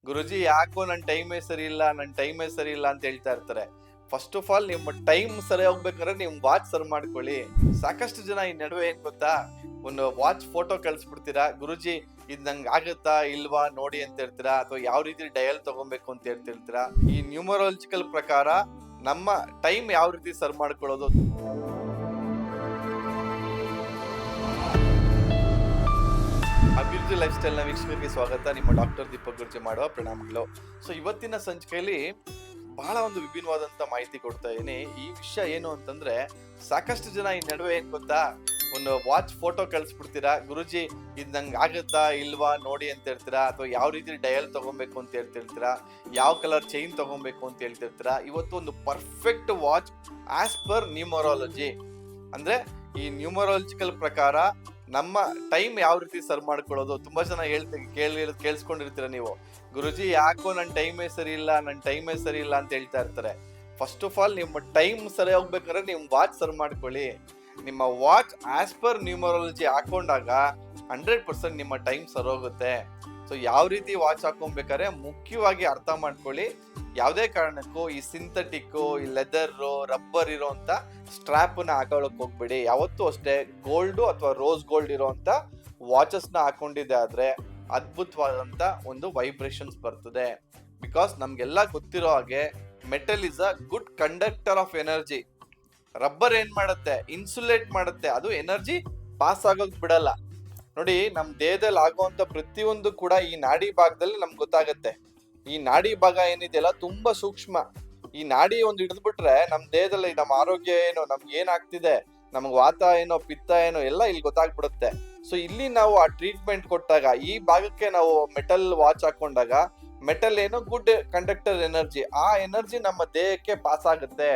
ಗುರುಜಿ ಯಾಕೋ ನನ್ನ ಟೈಮೇ ಸರಿ ಇಲ್ಲ ಅಂತ ಹೇಳ್ತಾ ಇರ್ತಾರೆ. ಫಸ್ಟ್ ಆಫ್ ಆಲ್ ನಿಮ್ಮ ಟೈಮ್ ಸರಿ ಹೋಗ್ಬೇಕಾದ್ರೆ ನೀವು ವಾಚ್ ಸರಿ ಮಾಡ್ಕೊಳ್ಳಿ. ಸಾಕಷ್ಟು ಜನ ಈ ನಡುವೆ ಏನ್ ಗೊತ್ತಾ, ಒಂದು ವಾಚ್ ಫೋಟೋ ಕಳ್ಸ್ಬಿಡ್ತೀರಾ, ಗುರುಜಿ ಇದ್ ನಂಗೆ ಆಗುತ್ತಾ ಇಲ್ವಾ ನೋಡಿ ಅಂತ ಹೇಳ್ತೀರಾ, ಅಥವಾ ಯಾವ ರೀತಿ ಡಯಲ್ ತಗೊಬೇಕು ಅಂತ ಹೇಳ್ತಿರ್ತೀರಾ. ಈ ನ್ಯೂಮರಾಲಜಿಕಲ್ ಪ್ರಕಾರ ನಮ್ಮ ಟೈಮ್ ಯಾವ ರೀತಿ ಸರಿ ಮಾಡ್ಕೊಳ್ಳೋದು. ಅಭಿವೃದ್ಧಿ ಲೈಫ್ ಸ್ಟೈಲ್ ನ ವೀಕ್ಷಕರಿಗೆ ಸ್ವಾಗತ. ನಿಮ್ಮ ಡಾಕ್ಟರ್ ದೀಪಕ್ ಗುರ್ಜಿ ಮಾಡುವ ಪ್ರಣಾಮಗಳು. ಸೊ ಇವತ್ತಿನ ಸಂಚಿಕೆಯಲ್ಲಿ ಬಹಳ ಒಂದು ವಿಭಿನ್ನವಾದಂತ ಮಾಹಿತಿ ಕೊಡ್ತಾ ಇದೀನಿ. ಈ ವಿಷಯ ಏನು ಅಂತಂದ್ರೆ, ಸಾಕಷ್ಟು ಜನ ಈ ನಡುವೆ ಏನ್ ಗೊತ್ತಾ, ಒಂದು ವಾಚ್ ಫೋಟೋ ಕಳ್ಸ್ಬಿಡ್ತೀರಾ, ಗುರುಜಿ ಇದ್ ನಂಗೆ ಆಗುತ್ತಾ ಇಲ್ವಾ ನೋಡಿ ಅಂತ ಹೇಳ್ತೀರಾ, ಅಥವಾ ಯಾವ ರೀತಿ ಡಯಲ್ ತಗೊಬೇಕು ಅಂತ ಹೇಳ್ತಿರ್ತೀರಾ, ಯಾವ ಕಲರ್ ಚೈನ್ ತಗೊಬೇಕು ಅಂತ ಹೇಳ್ತಿರ್ತೀರಾ. ಇವತ್ತು ಒಂದು perfect watch as per numerology, ಅಂದ್ರೆ ಈ ನ್ಯೂಮರಾಲಜಿಕಲ್ ಪ್ರಕಾರ ನಮ್ಮ ಟೈಮ್ ಯಾವ ರೀತಿ ಸರಿ ಮಾಡ್ಕೊಳ್ಳೋದು. ತುಂಬಾ ಜನ ಕೇಳಿಸ್ಕೊಂಡಿರ್ತೀರ ನೀವು, ಗುರುಜಿ ಯಾಕೋ ನನ್ನ ಟೈಮೇ ಸರಿ ಇಲ್ಲ ಅಂತ ಹೇಳ್ತಾ ಇರ್ತಾರೆ. ಫಸ್ಟ್ ಆಫ್ ಆಲ್ ನಿಮ್ಮ ಟೈಮ್ ಸರಿ ಹೋಗ್ಬೇಕಾದ್ರೆ ನೀವು ವಾಚ್ ಸರಿ ಮಾಡ್ಕೊಳ್ಳಿ. ನಿಮ್ಮ ವಾಚ್ ಆಸ್ ಪರ್ ನ್ಯೂಮರಾಲಜಿ ಹಾಕೊಂಡಾಗ 100% ನಿಮ್ಮ ಟೈಮ್ ಸರಿ ಹೋಗುತ್ತೆ. ಸೊ ಯಾವ ರೀತಿ ವಾಚ್ ಹಾಕೊಬೇಕಾದ್ರೆ ಮುಖ್ಯವಾಗಿ ಅರ್ಥ ಮಾಡ್ಕೊಳ್ಳಿ. ಯಾವುದೇ ಕಾರಣಕ್ಕೂ ಈ ಸಿಂಥೆಟಿಕ್, ಈ ಲೆದರ್, ರಬ್ಬರ್ ಇರೋಂತ ಸ್ಟ್ರಾಪ್ ನ ಹಾಕೊಳ್ಳಕ್ ಹೋಗ್ಬೇಡಿ. ಯಾವತ್ತೂ ಅಷ್ಟೇ ಗೋಲ್ಡ್ ಅಥವಾ ರೋಸ್ ಗೋಲ್ಡ್ ಇರೋಂತ ವಾಚಸ್ ನ ಹಾಕೊಂಡಿದೆ ಆದ್ರೆ ಅದ್ಭುತವಾದಂತ ಒಂದು ವೈಬ್ರೇಷನ್ಸ್ ಬರ್ತದೆ. ಬಿಕಾಸ್ ನಮ್ಗೆಲ್ಲ ಗೊತ್ತಿರೋ ಹಾಗೆ metal is a good conductor of energy. Rubber ಏನ್ ಮಾಡುತ್ತೆ, ಇನ್ಸುಲೇಟ್ ಮಾಡುತ್ತೆ, ಅದು ಎನರ್ಜಿ ಪಾಸ್ ಆಗೋಕ್ ಬಿಡಲ್ಲ. ನೋಡಿ, ನಮ್ ದೇಹದಲ್ಲಿ ಆಗುವಂತ ಪ್ರತಿಯೊಂದು ಕೂಡ ಈ ನಾಡಿ ಭಾಗದಲ್ಲಿ ನಮ್ಗೆ ಗೊತ್ತಾಗತ್ತೆ. ಈ ನಾಡಿ ಭಾಗ ಏನಿದೆಯಲ್ಲ ತುಂಬಾ ಸೂಕ್ಷ್ಮ. ಈ ನಾಡಿ ಒಂದು ಹಿಡಿದ್ಬಿಟ್ರೆ ನಮ್ ದೇಹದಲ್ಲಿ ನಮ್ಮ ಆರೋಗ್ಯ ಏನು, ನಮ್ಗೆ ಏನಾಗ್ತಿದೆ, ನಮ್ಗೆ ವಾತ ಏನೋ ಪಿತ್ತ ಏನೋ ಎಲ್ಲ ಇಲ್ಲಿ ಗೊತ್ತಾಗ್ಬಿಡುತ್ತೆ. ಸೊ ಇಲ್ಲಿ ನಾವು ಆ ಟ್ರೀಟ್ಮೆಂಟ್ ಕೊಟ್ಟಾಗ ಈ ಭಾಗಕ್ಕೆ ನಾವು ಮೆಟಲ್ ವಾಚ್ ಹಾಕೊಂಡಾಗ, ಮೆಟಲ್ ಏನು ಗುಡ್ ಕಂಡಕ್ಟರ್ ಎನರ್ಜಿ, ಆ ಎನರ್ಜಿ ನಮ್ಮ ದೇಹಕ್ಕೆ ಪಾಸ್ ಆಗುತ್ತೆ.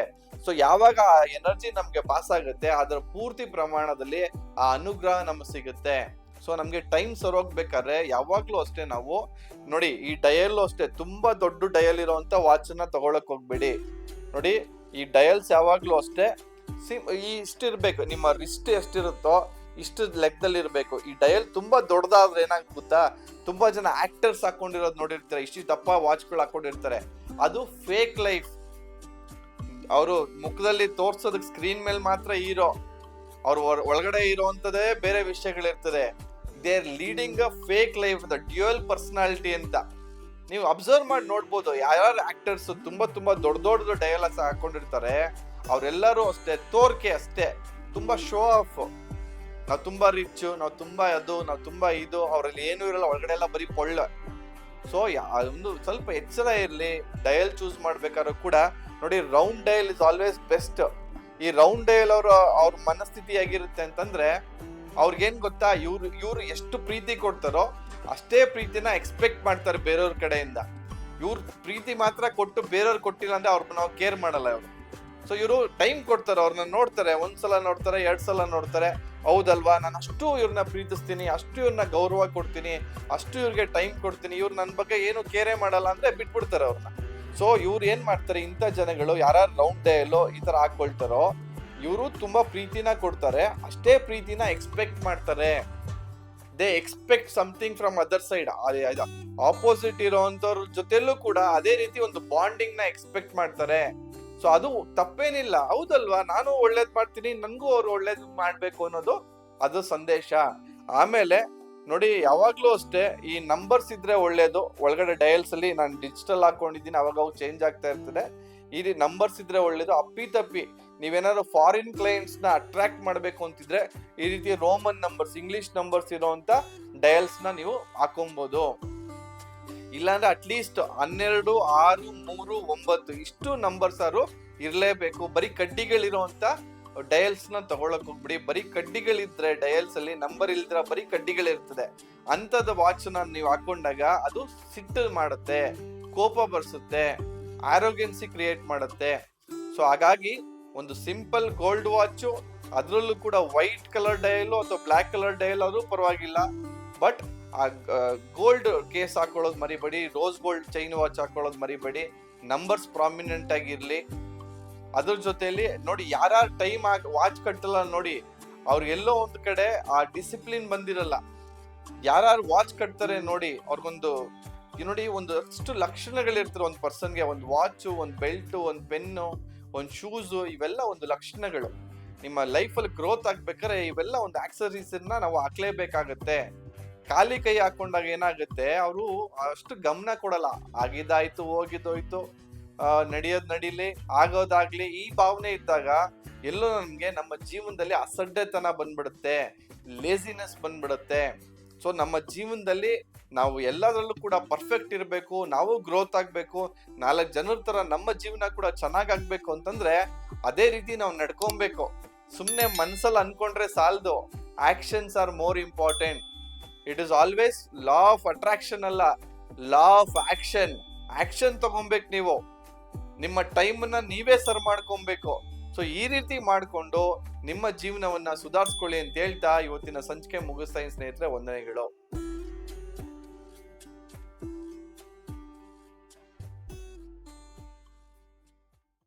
ಸೊ ಯಾವಾಗ ಆ ಎನರ್ಜಿ ನಮ್ಗೆ ಪಾಸ್ ಆಗುತ್ತೆ, ಅದರ ಪೂರ್ತಿ ಪ್ರಮಾಣದಲ್ಲಿ ಆ ಅನುಗ್ರಹ ನಮ್ಗೆ ಸಿಗುತ್ತೆ. ಸೊ ನಮ್ಗೆ ಟೈಮ್ ಸರೋಗ್ಬೇಕಾದ್ರೆ ಯಾವಾಗ್ಲೂ ಅಷ್ಟೇ ನಾವು ನೋಡಿ, ಈ ಡಯಲ್ ಅಷ್ಟೇ ತುಂಬಾ ದೊಡ್ಡ ಡಯಲ್ ಇರೋಂತ ವಾಚ್ ನ ತಗೊಳಕ್ ಹೋಗ್ಬೇಡಿ. ನೋಡಿ, ಈ ಡಯಲ್ಸ್ ಯಾವಾಗ್ಲೂ ಅಷ್ಟೇ ಇಷ್ಟಿರ್ಬೇಕು, ನಿಮ್ಮ ರಿಸ್ಟ್ ಎಷ್ಟಿರುತ್ತೋ ಇಷ್ಟು ಲೆಕ್ಕದಲ್ಲಿ ಇರ್ಬೇಕು. ಈ ಡಯಲ್ ತುಂಬಾ ದೊಡ್ಡದಾದ್ರೆ ಏನಾಗುತ್ತಾ, ತುಂಬಾ ಜನ ಆಕ್ಟರ್ಸ್ ಹಾಕೊಂಡಿರೋದು ನೋಡಿರ್ತಾರೆ, ಇಷ್ಟು ದಪ್ಪ ವಾಚ್ಗಳು ಹಾಕೊಂಡಿರ್ತಾರೆ. ಅದು ಫೇಕ್ ಲೈಫ್. ಅವರು ಮುಖದಲ್ಲಿ ತೋರ್ಸೋದಕ್ಕೆ ಸ್ಕ್ರೀನ್ ಮೇಲೆ ಮಾತ್ರ ಹೀರೋ, ಅವ್ರ ಒಳಗಡೆ ಇರುವಂತದೇ ಬೇರೆ ವಿಷಯಗಳಿರ್ತದೆ. They are leading a fake life, the dual personality ಅಂತ ನೀವು ಅಬ್ಸರ್ವ್ ಮಾಡಿ ನೋಡ್ಬೋದು. ಯಾರ್ಯಾರು ಆಕ್ಟರ್ಸ್ ತುಂಬಾ ದೊಡ್ಡ ಡಯಲಾಗ್ಸ್ ಹಾಕೊಂಡಿರ್ತಾರೆ, ಅವರೆಲ್ಲರೂ ಅಷ್ಟೇ ತೋರ್ಕೆ ಅಷ್ಟೇ, ತುಂಬಾ ಶೋ ಆಫ್. ನಾವು ತುಂಬಾ ರಿಚ್, ನಾವು ತುಂಬಾ ಇದು, ಅವರಲ್ಲಿ ಏನು ಇರಲ್ಲ, ಒಳಗಡೆ ಎಲ್ಲ ಬರೀ ಪೊಳ್ಳ. ಸೊ ಒಂದು ಸ್ವಲ್ಪ ಎಚ್ಚರ ಇರ್ಲಿ. ಡಯಲ್ ಚೂಸ್ ಮಾಡ್ಬೇಕಾದ್ರೂ ಕೂಡ ನೋಡಿ, round dial is always best. ಈ ರೌಂಡ್ ಡಯಲ್ ಅವ್ರ ಮನಸ್ಥಿತಿ ಆಗಿರುತ್ತೆ ಅಂತಂದ್ರೆ, ಅವ್ರಿಗೇನ್ ಗೊತ್ತಾ, ಇವ್ರು ಎಷ್ಟು ಪ್ರೀತಿ ಕೊಡ್ತಾರೋ ಅಷ್ಟೇ ಪ್ರೀತಿನ ಎಕ್ಸ್ಪೆಕ್ಟ್ ಮಾಡ್ತಾರೆ ಬೇರೆಯವ್ರ ಕಡೆಯಿಂದ. ಇವ್ರ ಪ್ರೀತಿ ಮಾತ್ರ ಕೊಟ್ಟು ಬೇರೆಯವ್ರು ಕೊಟ್ಟಿಲ್ಲ ಅಂದ್ರೆ ಅವ್ರನ್ನ ನಾವು ಕೇರ್ ಮಾಡಲ್ಲ ಇವ್ರು. ಸೊ ಇವರು ಟೈಮ್ ಕೊಡ್ತಾರೆ, ಅವ್ರನ್ನ ನೋಡ್ತಾರೆ, ಒಂದ್ಸಲ ನೋಡ್ತಾರೆ, 2 ಸಲ ನೋಡ್ತಾರೆ. ಹೌದಲ್ವಾ, ನಾನು ಅಷ್ಟು ಇವ್ರನ್ನ ಪ್ರೀತಿಸ್ತೀನಿ, ಅಷ್ಟು ಇವ್ರನ್ನ ಗೌರವ ಕೊಡ್ತೀನಿ, ಅಷ್ಟು ಇವ್ರಿಗೆ ಟೈಮ್ ಕೊಡ್ತೀನಿ, ಇವ್ರು ನನ್ನ ಬಗ್ಗೆ ಏನು ಕೇರೇ ಮಾಡಲ್ಲ ಅಂದ್ರೆ ಬಿಟ್ಬಿಡ್ತಾರೆ ಅವ್ರನ್ನ. ಸೊ ಇವ್ರು ಏನ್ ಮಾಡ್ತಾರೆ, ಇಂಥ ಜನಗಳು ಯಾರು ರೌಂಡ್ ಡಯಲ್ ಈ ತರ ಹಾಕೊಳ್ತಾರೋ, ಇವರು ತುಂಬಾ ಪ್ರೀತಿನ ಕೊಡ್ತಾರೆ, ಅಷ್ಟೇ ಪ್ರೀತಿನ ಎಕ್ಸ್ಪೆಕ್ಟ್ ಮಾಡ್ತಾರೆ. They expect something from other side. Opposite ಇರೋಂಥವ್ರ ಜೊತೆಲೂ ಕೂಡ ಅದೇ ರೀತಿ ಒಂದು ಬಾಂಡಿಂಗ್ ನ ಎಕ್ಸ್ಪೆಕ್ಟ್ ಮಾಡ್ತಾರೆ. ಸೊ ಅದು ತಪ್ಪೇನಿಲ್ಲ, ಹೌದಲ್ವಾ, ನಾನು ಒಳ್ಳೇದ್ ಮಾಡ್ತೀನಿ, ನನ್ಗೂ ಅವ್ರು ಒಳ್ಳೇದ್ ಮಾಡ್ಬೇಕು ಅನ್ನೋದು ಅದು ಸಂದೇಶ. ಆಮೇಲೆ ನೋಡಿ, ಯಾವಾಗ್ಲೂ ಅಷ್ಟೇ ಈ ನಂಬರ್ಸ್ ಇದ್ರೆ ಒಳ್ಳೇದು. ಒಳಗಡೆ ಡಯಲ್ಸ್ ಅಲ್ಲಿ ನಾನು ಡಿಜಿಟಲ್ ಹಾಕೊಂಡಿದ್ದೀನಿ, ಅವಾಗ ಚೇಂಜ್ ಆಗ್ತಾ ಇರ್ತದೆ. ಈ ನಂಬರ್ಸ್ ಇದ್ರೆ ಒಳ್ಳೇದು. ಅಪ್ಪಿ ನೀವೇನಾದ್ರು ಫಾರಿನ್ ಕ್ಲೈಂಟ್ಸ್ ನ ಅಟ್ರಾಕ್ಟ್ ಮಾಡ್ಬೇಕು ಅಂತಿದ್ರೆ ಈ ರೀತಿ ರೋಮನ್ ನಂಬರ್ಸ್, ಇಂಗ್ಲಿಷ್ ನಂಬರ್ಸ್ ಇರೋಂತ ಡಯಲ್ಸ್ ನ ನೀವು ಹಾಕೊಬಹುದು. ಇಲ್ಲಾಂದ್ರೆ ಅಟ್ಲೀಸ್ಟ್ 12, 6, 3, 9 ಇಷ್ಟು ನಂಬರ್ಸ್ ಇರ್ಲೇಬೇಕು. ಬರೀ ಕಡ್ಡಿಗಳಿರುವಂತ ಡಯಲ್ಸ್ ನ ತಗೊಳಕ್ ಹೋಗ್ಬಿಡಿ. ಬರೀ ಕಡ್ಡಿಗಳಿದ್ರೆ ಡಯಲ್ಸ್ ಅಲ್ಲಿ, ನಂಬರ್ ಇಲ್ದಿರ ಬರೀ ಕಡ್ಡಿಗಳಿರ್ತದೆ. ಅಂತದ ವಾಚ್ ನ ನೀವು ಹಾಕೊಂಡಾಗ ಅದು ಸಿಟ್ಟು ಮಾಡುತ್ತೆ, ಕೋಪ ಬರ್ಸುತ್ತೆ, ಆರೋಗ್ಯನ್ಸಿ ಕ್ರಿಯೇಟ್ ಮಾಡುತ್ತೆ. ಸೊ ಹಾಗಾಗಿ ಒಂದು ಸಿಂಪಲ್ ಗೋಲ್ಡ್ ವಾಚ್, ಅದ್ರಲ್ಲೂ ಕೂಡ ವೈಟ್ ಕಲರ್ ಡಯಲ್ ಅಥವಾ ಬ್ಲಾಕ್ ಕಲರ್ ಡಯಲ್ ಆದ್ರೂ ಪರವಾಗಿಲ್ಲ. ಬಟ್ ಆ ಗೋಲ್ಡ್ ಕೇಸ್ ಹಾಕೊಳ್ಳೋದು ಮರಿಬೇಡಿ, ರೋಸ್ ಗೋಲ್ಡ್ ಚೈನ್ ವಾಚ್ ಹಾಕೊಳ್ಳೋದು ಮರಿಬೇಡಿ. ನಂಬರ್ಸ್ ಪ್ರಾಮಿನೆಂಟ್ ಆಗಿರ್ಲಿ. ಅದ್ರ ಜೊತೆಲಿ ನೋಡಿ, ಯಾರ್ಯಾರು ಟೈಮ್ ವಾಚ್ ಕಟ್ಟಲ್ಲ ನೋಡಿ, ಅವ್ರಿಗೆಲ್ಲೋ ಒಂದು ಕಡೆ ಆ ಡಿಸಿಪ್ಲಿನ್ ಬಂದಿರಲ್ಲ. ಯಾರು ವಾಚ್ ಕಟ್ತಾರೆ ನೋಡಿ, ಅವ್ರಿಗೊಂದು ಈ ನೋಡಿ ಒಂದಷ್ಟು ಲಕ್ಷಣಗಳಿರ್ತಾರೆ ಒಂದು ಪರ್ಸನ್ಗೆ. ಒಂದು ವಾಚು, ಒಂದು ಬೆಲ್ಟು, ಒಂದು ಪೆನ್ನು, ಒಂದು ಶೂಸು, ಇವೆಲ್ಲ ಒಂದು ಲಕ್ಷಣಗಳು. ನಿಮ್ಮ ಲೈಫಲ್ಲಿ ಗ್ರೋತ್ ಆಗ್ಬೇಕಾದ್ರೆ ಇವೆಲ್ಲ ಒಂದು ಆಕ್ಸರೀಸ್ ನಾವು ಹಾಕ್ಲೇಬೇಕಾಗತ್ತೆ. ಖಾಲಿ ಕೈ ಹಾಕೊಂಡಾಗ ಏನಾಗುತ್ತೆ, ಅವರು ಅಷ್ಟು ಗಮನ ಕೊಡಲ್ಲ. ಆಗಿದ್ದಾಯ್ತು, ಹೋಗಿದ್ದೋಯ್ತು, ನಡೆಯೋದ್ ನಡೀಲಿ, ಆಗೋದಾಗ್ಲಿ, ಈ ಭಾವನೆ ಇದ್ದಾಗ ಎಲ್ಲೋ ನಮ್ಗೆ ನಮ್ಮ ಜೀವನದಲ್ಲಿ ಅಸಡ್ಡೆತನ ಬಂದ್ಬಿಡುತ್ತೆ, ಲೇಸಿನೆಸ್ ಬಂದ್ಬಿಡುತ್ತೆ. ಸೊ ನಮ್ಮ ಜೀವನದಲ್ಲಿ ನಾವು ಎಲ್ಲದರಲ್ಲೂ ಕೂಡ ಪರ್ಫೆಕ್ಟ್ ಇರಬೇಕು, ನಾವು ಗ್ರೋತ್ ಆಗ್ಬೇಕು, 4 ಜನರ ತರ ನಮ್ಮ ಜೀವನ ಕೂಡ ಚೆನ್ನಾಗಾಗ್ಬೇಕು ಅಂತಂದ್ರೆ ಅದೇ ರೀತಿ ನಾವು ನಡ್ಕೊಬೇಕು. ಸುಮ್ನೆ ಮನ್ಸಲ್ಲಿ ಅನ್ಕೊಂಡ್ರೆ ಸಾಲದು. Actions are more important. It is always law of attraction ಅಲ್ಲ, ಲಾ ಆಫ್ ಆಕ್ಷನ್. ಆಕ್ಷನ್ ತಗೊಬೇಕು. ನೀವು ನಿಮ್ಮ ಟೈಮನ್ನ ನೀವೇ ಸರ್ ಮಾಡ್ಕೊಬೇಕು. ಸೊ ಈ ರೀತಿ ಮಾಡ್ಕೊಂಡು ನಿಮ್ಮ ಜೀವನವನ್ನ ಸುಧಾರಿಸ್ಕೊಳ್ಳಿ ಅಂತ ಹೇಳ್ತಾ ಇವತ್ತಿನ ಸಂಚಿಕೆ ಮುಗಿಸ್ತಾ ಇದ್ದೀನಿ ಸ್ನೇಹಿತರೆ. ವಂದನೆಗಳು.